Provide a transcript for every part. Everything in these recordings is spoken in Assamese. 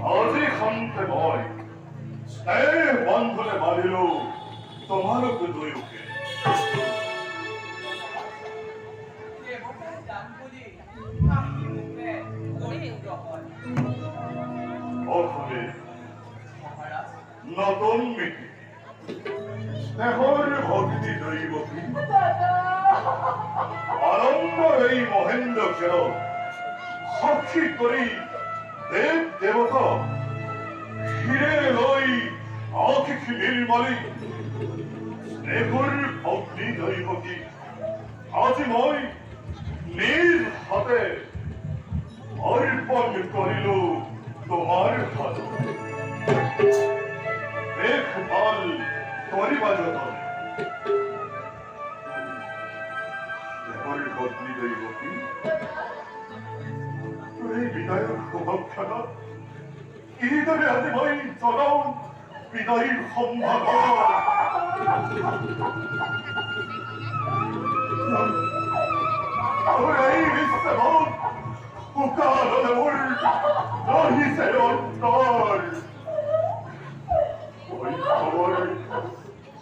আজি খন্তে মই স্নেহ বন্ধনে বাঁধিলো তোমালোক দুয়োকে। অসমে নতুন মিতি স্নেহৰ ভক্তি দৈৱকী আনন্দৰ এই মহেন্দ্ৰ খেল সাক্ষী কৰি দেৱ দেৱতা শিৰে লৈ আশিস নিৰ্মালি স্নেহৰ ভক্তি দৈৱকী আজি মই নিজ হাতে অৰ্পণ কৰিলো তোমাৰ হাতত। দেখভাল কৰিবা যতনে স্নেহৰ ভক্তি দৈৱকী এই বিদায়ৰ শুভক্ষণত কিদৰে আজি মই জনাও বিদায়ৰ সম্ভাৱনা। আৰু এই বিশ্বত উকাললে মোৰ ৰহিছে অন্তৰ।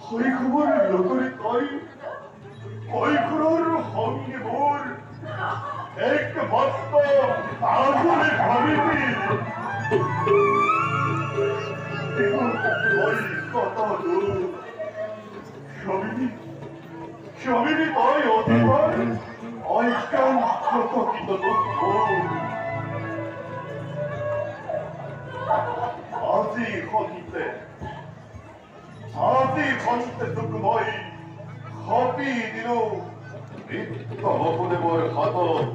শৈশৱৰ লগৰী তই কৈশোৰৰ সংগী মোৰ একমাত্ৰ আগুলি ভাবিবি মই কত দূৰ স্বামী তই অধিকৰ অজ্ঞান চকিত আজি খন্তে তোক মই সপি দিলো বসুদেৱৰ হাতত